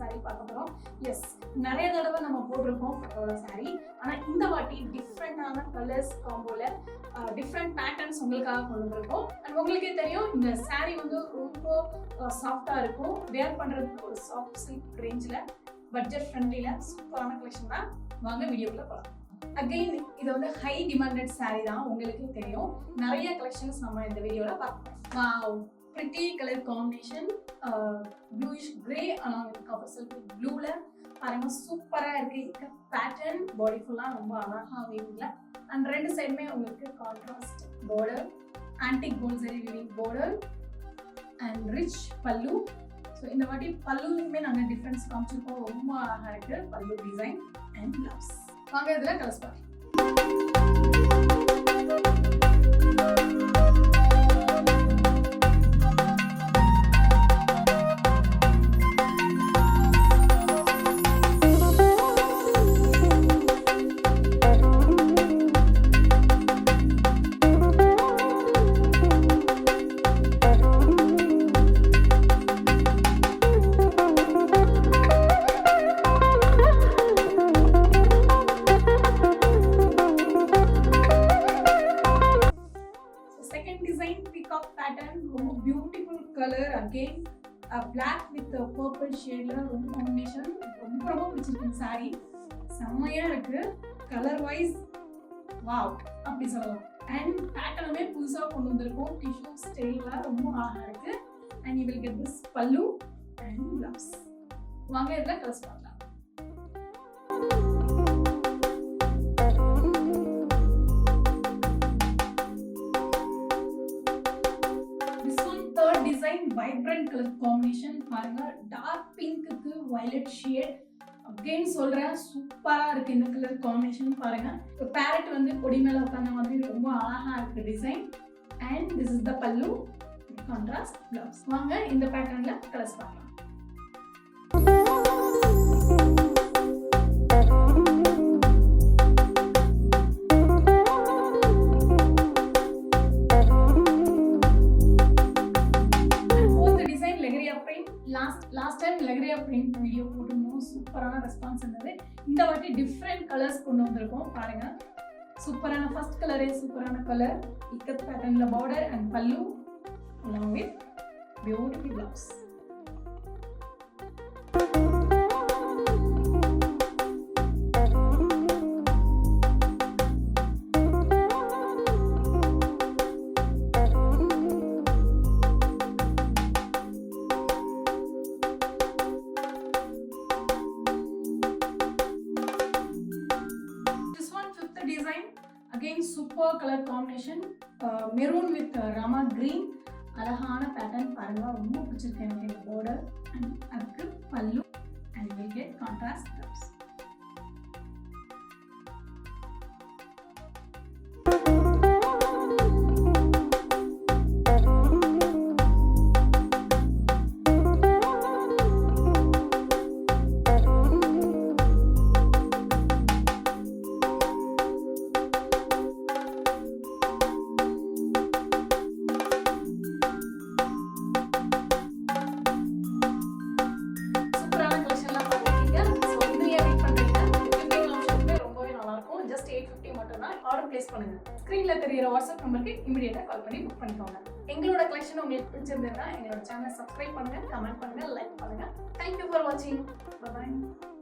saree பார்க்க போறோம். S, நிறைய தடவை நம்ம போட்டிருக்கோம் பட்டோலா saree. ஆனா இந்த வாட்டி டிஃப்ரெண்டான கலர்ஸ் காம்போல டிஃப்ரெண்ட் பேட்டர்ன்ஸ் உங்களுக்காக கொண்டு வந்திருக்கோம். அண்ட் உங்களுக்கே தெரியும் இந்த saree வந்து ரொம்ப சாஃப்டா இருக்கும். வேர் பண்றதுக்கு ஒரு சாஃப்ட் சில்க் ரேஞ்சில் பட்ஜெட் ஃப்ரெண்ட்லியில சூப்பரான கலெக்ஷன் தான். வாங்க வீடியோக்குள்ள போகலாம். அகைன் இது வந்து ஹை டிமாண்டட் saree தான், உங்களுக்கே தெரியும். நிறைய கலெக்ஷன்ஸ் நம்ம இந்த வீடியோல பார்க்கலாம். Wow, pretty colour combination, bluish grey along with copper silk ப்ளூல பாருங்க சூப்பரா இருக்கு. இந்த பேட்டர்ன் பாடி ஃபுல்லா ரொம்ப அழகா வீவிங்ல அண்ட் ரெண்டு சைடுமே உங்களுக்கு contrast border, antique gold zari weaving border and rich pallu. So இந்த வாட்டி பல்லுமே நாங்கள் டிஃப்ரென்ஸ் காமிச்சிருக்கோம். ரொம்ப அழகா இருக்கு பல்லு டிசைன் அண்ட் பிளவுஸ். வாங்க இதுல கலர்ஸ் பார்க்கலாம். Beautiful color again, black with purple shade ரொம்ப காம்பினேஷன் ரொம்ப பிடிச்சிருக்கு. saree செம்மையா இருக்கு கலர் வைஸ். வாவ் அப்படி சொல்லலாம். அண்ட் பேட்டர்னுமே புதுசா கொண்டு வந்திருக்கோம். டிஷ்யூ ஸ்டைல்ல ரொம்ப அழகா இருக்கு. And you will get this pallu and blouse. வாங்க இதுல கலர்ஸ் பார்க்கலாம். டிசைன் வைப்ரண்ட் கலர் காம்பினேஷன் பாருங்க. டார்க் பிங்க்குக்கு வயலட் ஷேட். அகைன் சொல்றேன் சூப்பரா இருக்கு இந்த கலர் காம்பினேஷன் பாருங்க. இப்போ பேரட் வந்து கொடி மேல உட்கார்ந்த மாதிரி ரொம்ப அழகா இருக்கு design. And this is the pallu, contrast blouse. வாங்க இந்த பேட்டர்ன்ல கலர்ஸ் பார்க்கலாம். லாஸ்ட் டைம் லெக்ரியா பிரிண்ட் வீடியோ போட்டுருந்தோம். சூப்பரான ரெஸ்பான்ஸ் இருந்தது. இந்த வாட்டி டிஃப்ரெண்ட் கலர்ஸ் கொண்டு வந்திருக்கோம் பாருங்க. சூப்பரான ஃபர்ஸ்ட் கலரே சூப்பரான கலர். இக்கத் பேட்டர்ன்ல பார்டர் அண்ட் பல்லு along with beautiful blouse. Design again super color combination, maroon with rama green. அழகான பேட்டர்ன் பாருங்க, ரொம்ப பிடிச்சிருக்கு எனக்கு இந்த border and அதுக்கு பல்லு and we get contrast blouse. just 850 மட்டும் தான். ஆர்டர் பிளேஸ் பண்ணுங்க. ஸ்கிரீன்ல தெரியுற வாட்ஸ்அப் நம்பருக்கு இமிடியேட்டா கால் பண்ணி புக் பண்ணிக்கோங்க. எங்களோட கலெக்ஷன் உங்களுக்கு பிடிச்சிருந்தா எங்களோட சேனலை சப்ஸ்கிரைப் பண்ணுங்க, கமெண்ட் பண்ணுங்க, லைக் பண்ணுங்க. Thank you for watching. Bye bye.